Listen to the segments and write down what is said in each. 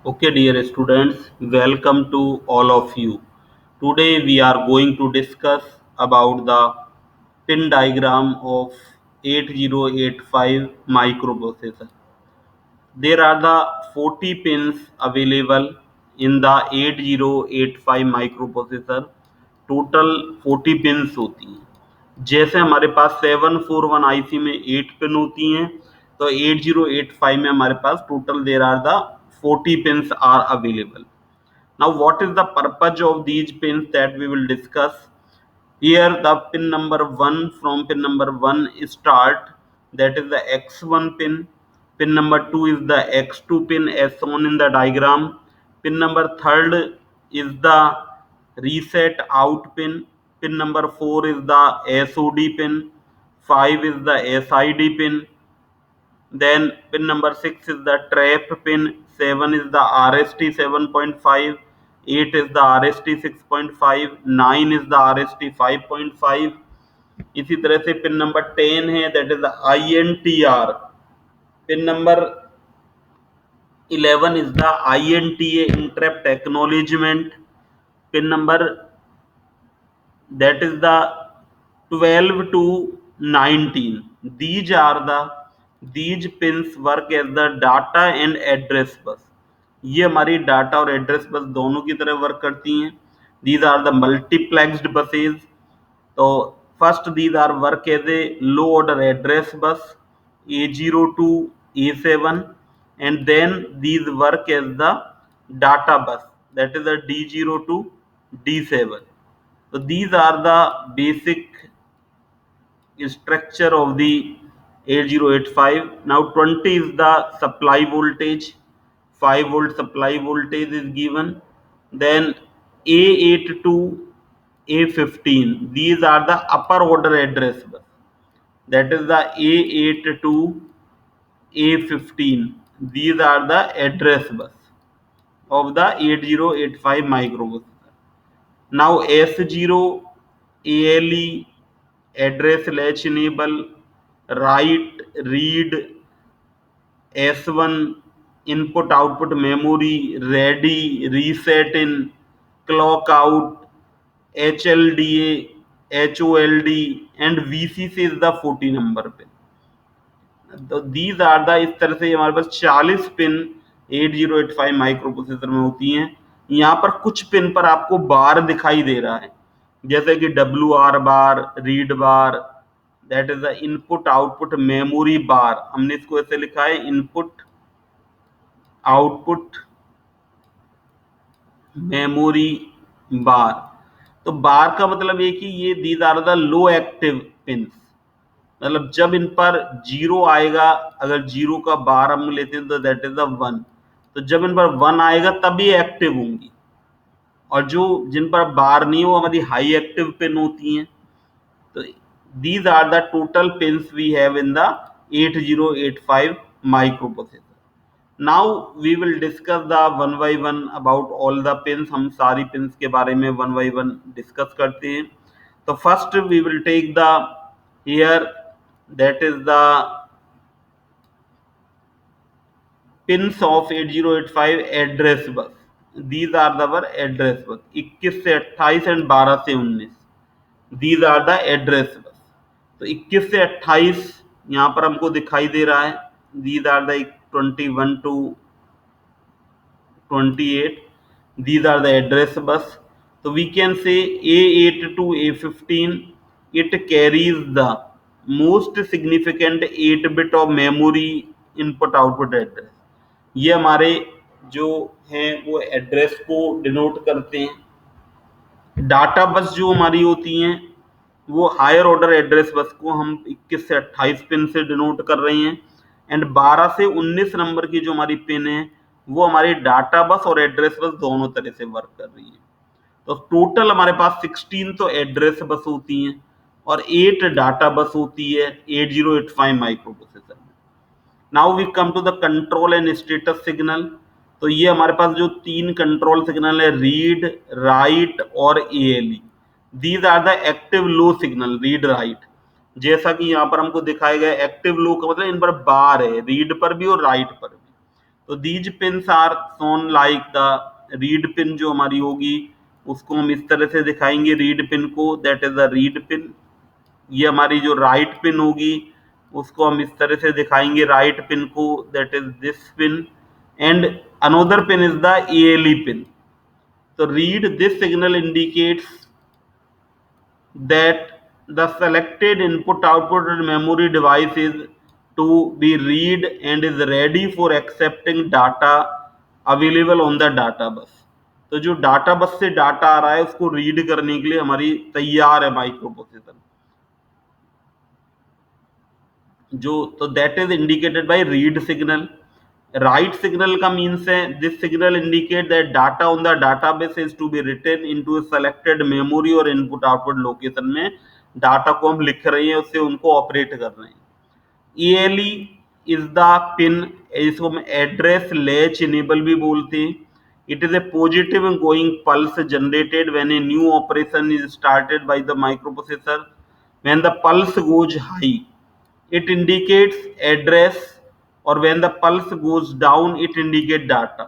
Okay, dear students, welcome to all of you. Today we are going to discuss about the pin diagram of 8085 microprocessor. There are the 40 pins available in the 8085 microprocessor. Total 40 pins होती हैं। जैसे हमारे पास 741 IC में 8 pin होती हैं, तो 8085 में हमारे पास total there are the 40 pins are available. Now, what is the purpose of these pins that we will discuss? Here, the pin number 1 from pin number 1 start, that is the X1 pin. Pin number 2 is the X2 pin as shown in the diagram. Pin number 3 is the reset out pin. Pin number 4 is the SOD pin. 5 is the SID pin. Then pin number 6 is the trap pin, 7 is the RST 7.5, 8 is the RST 6.5, 9 is the RST 5.5. इसी तरह से pin number 10 है, that is the INTR. Pin number 11 is the INTA, interrupt acknowledgement. Pin number, that is the 12 to 19. These pins work as the data and address bus. ये हमारी data और address bus दोनों की तरह work करती हैं. These are the multiplexed buses. तो first these are work as a low order address bus A0 to A7, and then these work as the data bus, that is the D0 to D7. So these are the basic structure of the 8085. Now 20 is the supply voltage, 5 volt supply voltage is given. Then A8 to A15, these are the upper order address bus, that is the A8 to A15, these are the address bus of the 8085 microprocessor. Now S0 ALE, address latch enable, write, read, S1 input output memory, ready, reset in, clock out, HLDA, HOLD, and VCC is the 40 number pin. तो these are the, इस तरह से हमारे पास 40 pin 8085 micro processor में होती हैं. यहाँ पर कुछ पिन पर आपको बार दिखाई दे रहा है, जैसे कि WR bar, read bar, that is the input output memory bar. हमने इसको ऐसे लिखा है, इनपुट आउटपुट मेमोरी बार. तो बार का मतलब ये कि ये these are the low active pins, मतलब जब इन पर जीरो आएगा, अगर जीरो का बार हम लेते हैं तो दैट इज द 1, तो जब इन पर 1 आएगा तभी एक्टिव होंगी. और जो जिन पर बार नहीं, वो हमारी हाई एक्टिव पिन होती हैं. तो these are the total pins we have in the 8085 microprocessor. Now we will discuss the one by one about all the pins. हम सारी pins के बारे में one by one discuss करते हैं. तो first we will take the here, that is the pins of 8085 address bus. These are the our address bus 21 से 28 and 12 से 19. These are the address bus. तो 21 से 28 यहाँ पर हमको दिखाई दे रहा है. These are the 21 to 28. These are the address bus. So we can say A8 to A15, it carries the most significant 8 bit of memory input output address. ये हमारे जो हैं वो एड्रेस को डिनोट करते हैं. डाटा बस जो हमारी होती हैं वो हायर ऑर्डर एड्रेस बस को हम 21 से 28 पिन से डिनोट कर रहे हैं, एंड 12 से 19 नंबर की जो हमारी पिन है वो हमारी डाटा बस और एड्रेस बस दोनों तरह से वर्क कर रही है. तो टोटल हमारे पास 16 तो एड्रेस बस होती हैं और 8 डाटा बस होती है 8085 माइक्रो प्रोसेसर में. Now we come to the control and status signal. तो ये हमारे पास जो 3 कंट्रोल सिग्नल है, रीड, राइट और ALE. These are the active low signal, read, write. जैसा कि यहाँ पर हमको दिखाया गया, एक्टिव लो का मतलब इन पर बार है, रीड पर भी और राइट पर भी. तो these pins are shown like the read pin जो हमारी होगी उसको हम इस तरह से दिखाएंगे रीड पिन को, that is the read pin. ये हमारी जो राइट पिन होगी उसको हम इस तरह से दिखाएंगे राइट पिन को, that is this pin. And another pin is the ALE pin. तो read this signal indicates that the selected input output memory device is to be read and is ready for accepting data available on the data bus। तो जो data बस से data आ रहा है उसको read करने के लिए हमारी तैयार है माइक्रो प्रोसेसर जो, तो that is indicated by read signal. Write signal का मीन्स है this signal indicate that data on the database is to be written into selected memory और इनपुट आउटपुट लोकेशन में डाटा को हम लिख रहे हैं उससे उनको ऑपरेट कर रहे हैं। ALE इज द पिन, इसको हम एड्रेस लैच इनेबल भी बोलते हैं। It is a positive going pulse generated when a new operation is started by the microprocessor. When the pulse goes high it indicates address और when the pulse goes down it indicate data।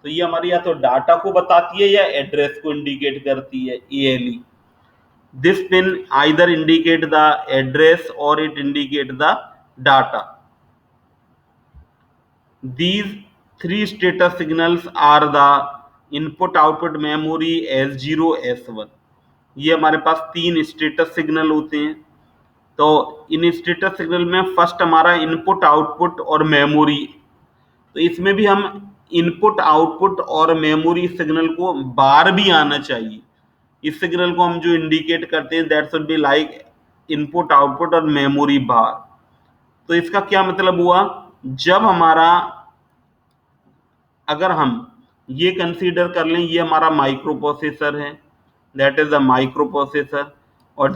तो ये हमारी या तो data को बताती है या एड्रेस को इंडिकेट करती है ALE। This pin either indicate the address or it indicate the data। These three status signals are the input output memory S0 S1। ये हमारे पास तीन स्टेटस सिग्नल होते हैं। तो इन स्टेटस सिग्नल में फर्स्ट हमारा इनपुट आउटपुट और memory, तो इसमें भी हम इनपुट आउटपुट और मेमोरी सिग्नल को बार भी आना चाहिए। इस सिग्नल को हम जो इंडिकेट करते हैं that should be like input output और मेमोरी बार। तो इसका क्या मतलब हुआ, जब हमारा, अगर हम ये कंसीडर कर लें ये हमारा माइक्रो प्रोसेसर है, that is the micro processor और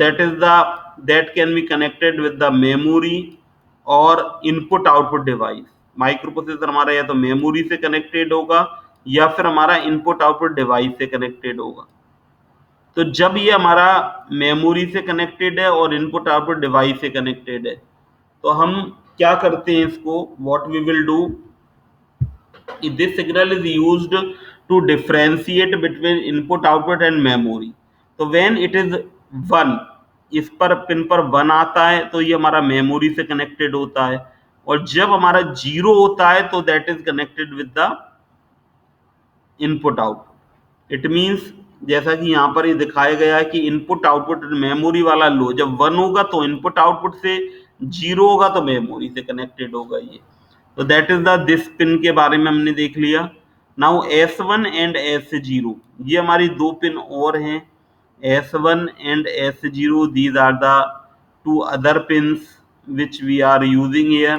that can be connected with the memory और input output device. Micro processor हमारा या तो मेमोरी से कनेक्टेड होगा या फिर हमारा इनपुट आउटपुट डिवाइस से कनेक्टेड होगा। तो जब ये हमारा मेमोरी से कनेक्टेड है और इनपुट आउटपुट डिवाइस से कनेक्टेड है तो हम क्या करते हैं इसको, what we will do, this signal is used to differentiate between input output and memory। तो when it is 1, इस पर पिन पर 1 आता है तो ये हमारा मेमोरी से कनेक्टेड होता है और जब हमारा 0 होता है तो that is connected with the input output. It means जैसा कि यहाँ पर ये दिखाया गया है कि इनपुट आउटपुट मेमोरी वाला लो जब 1 होगा तो इनपुट आउटपुट से, 0 होगा तो मेमोरी से कनेक्टेड होगा ये। तो that is the this pin के बारे में हमने देख लिया। नाउ S1 एंड S0 ये हमारी दो पिन और हैं, S1 and S0 these are the two other pins which we are using here।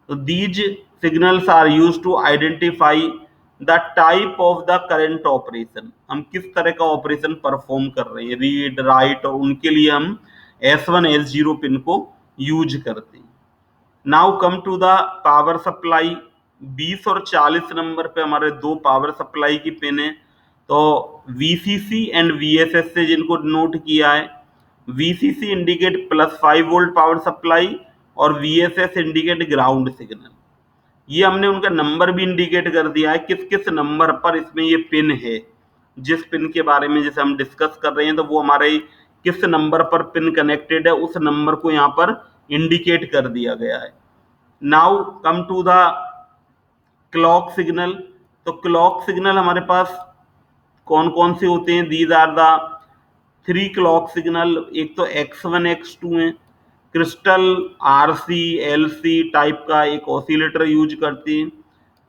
so these signals are used to identify the type of the current operation। हम किस तरह का operation perform कर रहे हैं, रीड राइट, और उनके लिए हम S1 S0 पिन को यूज करते हैं। Now come to the power supply. 20 और 40 नंबर पे हमारे दो पावर सप्लाई की पिन है। तो VCC एंड VSS से जिनको नोट किया है, VCC indicate +5 volt power supply और VSS इंडिकेट ग्राउंड सिग्नल। ये हमने उनका नंबर भी इंडिकेट कर दिया है किस किस नंबर पर इसमें ये पिन है। जिस पिन के बारे में जैसे हम डिस्कस कर रहे हैं तो वो हमारे किस नंबर पर पिन कनेक्टेड है उस नंबर को यहाँ पर इंडिकेट कर दिया गया है। Now come to the clock signal. तो क्लॉक सिग्नल हमारे पास कौन कौन से होते हैं, these are the 3 clock signal. एक तो X1 X2 है, क्रिस्टल RC LC टाइप का एक ऑसिलेटर यूज करते हैं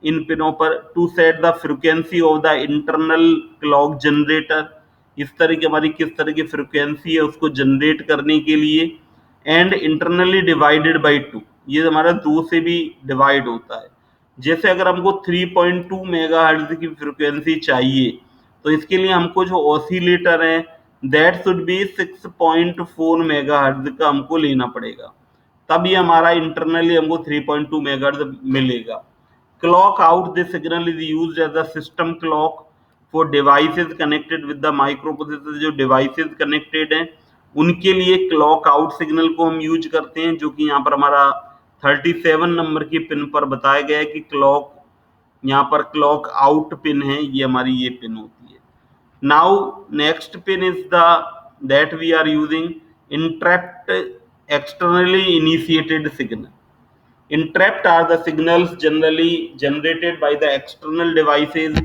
इन पिनों पर to set the frequency of the internal clock generator. इस तरह की हमारी किस तरह की फ्रिक्वेंसी है उसको जनरेट करने के लिए। एंड इंटरनली डिवाइडेड बाई 2, ये हमारा 2 से भी डिवाइड होता है। जैसे अगर हमको 3.2 मेगाहर्ट्ज की फ्रिक्वेंसी चाहिए तो इसके लिए हमको जो ऑसिलेटर है दैट शुड बी 6.4 मेगाहर्ट्ज का हमको लेना पड़ेगा, तब ये हमारा इंटरनली हमको 3.2 मेगाहर्ट्ज मिलेगा। Clock out this signal is used as a system clock for devices connected with the microprocessor. जो डिवाइसेस कनेक्टेड हैं उनके लिए क्लॉक आउट सिग्नल को हम यूज करते हैं, जो कि यहाँ पर हमारा 37 नंबर की पिन पर बताया गया है कि क्लॉक यहाँ पर क्लॉक आउट पिन है, ये हमारी ये पिन होती है। Now next pin is the that we are using interrupt externally initiated signal. Interrupt are the signals generally generated by the external devices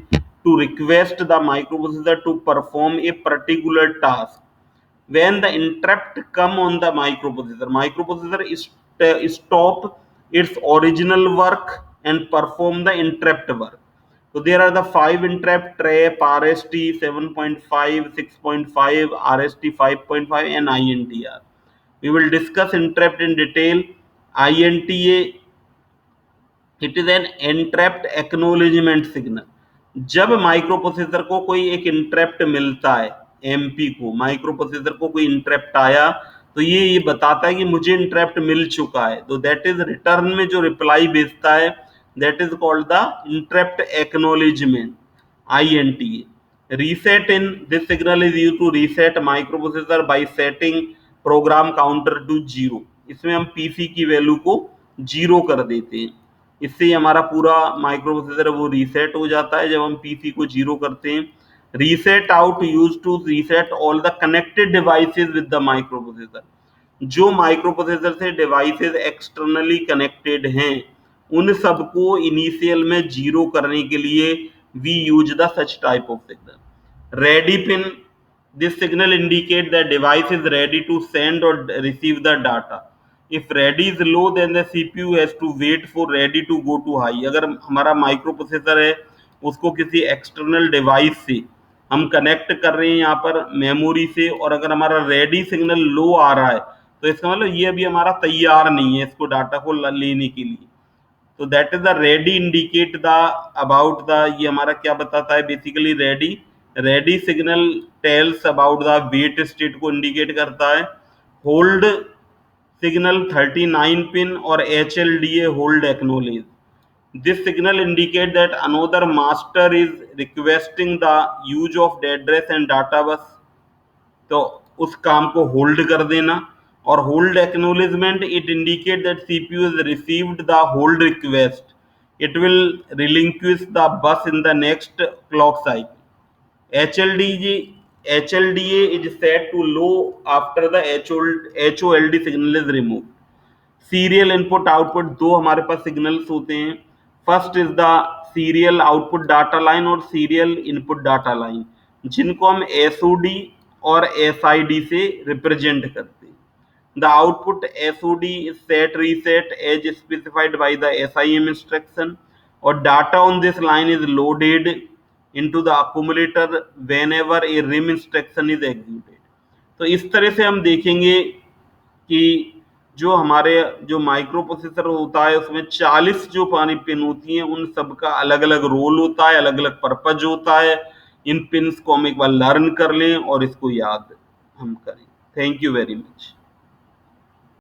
to request the microprocessor to perform a particular task. When the interrupt come on the microprocessor stop its original work and perform the interrupt work. So there are the 5 interrupt: trap, RST 7.5, 6.5, RST 5.5, and INTR. We will discuss interrupt in detail. INTA, it is an interrupt acknowledgement signal. जब micro processor को कोई एक interrupt मिलता है, MP को micro processor को कोई interrupt आया, तो ये बताता है कि मुझे इंटरप्ट मिल चुका है, तो दैट इज रिटर्न में जो रिप्लाई भेजता है, that is called the interrupt acknowledgement, INTA. Reset in this signal is used to reset microprocessor by setting program counter to 0. इसमें हम पीसी की वैल्यू को 0 कर देते हैं, इससे ही हमारा पूरा माइक्रो प्रोसेसर वो रीसेट हो जाता है जब हम पीसी को 0 करते हैं। Reset out use to reset all the connected devices with the micro processor. जो माइक्रो प्रोसेसर से डिवाइसेस एक्सटर्नली कनेक्टेड हैं, उन सबको इनिशियल में 0 करने के लिए we use the such type of signal. Ready pin, this signal indicate the device is ready to send और receive the data. If ready is low, then the CPU has to wait for ready to go to high. अगर हमारा micro processor है, उसको किसी external device से हम connect कर रहे हैं यहाँ पर मेमोरी से, और अगर हमारा रेडी सिग्नल लो आ रहा है, तो इसका मतलब ये अभी हमारा तैयार नहीं है इसको डाटा को लेने के लिए। तो that is the ready indicate the about the, ये हमारा क्या बताता है basically, ready signal tells about the wait state को इंडिकेट करता है। होल्ड सिग्नल 39 पिन और HLDA hold acknowledge. This signal indicate that another master is requesting the use of address and data bus, तो उस काम को होल्ड कर देना। और hold acknowledgement, it indicate that CPU has received the hold request, it will relinquish the bus in the next clock cycle. HLDA is set to low after the HOLD signal is removed. Serial input output, दो हमारे पास signals होते हैं। First is the serial output data line और serial input data line, जिनको हम SOD और SID से रिप्रेजेंट करते हैं। The output SOD is set reset as specified by the SIM instruction, और data on this line is loaded into the accumulator whenever a RIM instruction is executed. तो इस तरह से हम देखेंगे कि जो हमारे जो माइक्रो प्रोसेसर होता है उसमें 40 जो पानी पिन होती हैं, उन सब का अलग अलग रोल होता है, अलग अलग पर्पज होता है। इन पिन्स को हम एक बार लर्न कर लें और इसको याद हम करें। Thank you very much.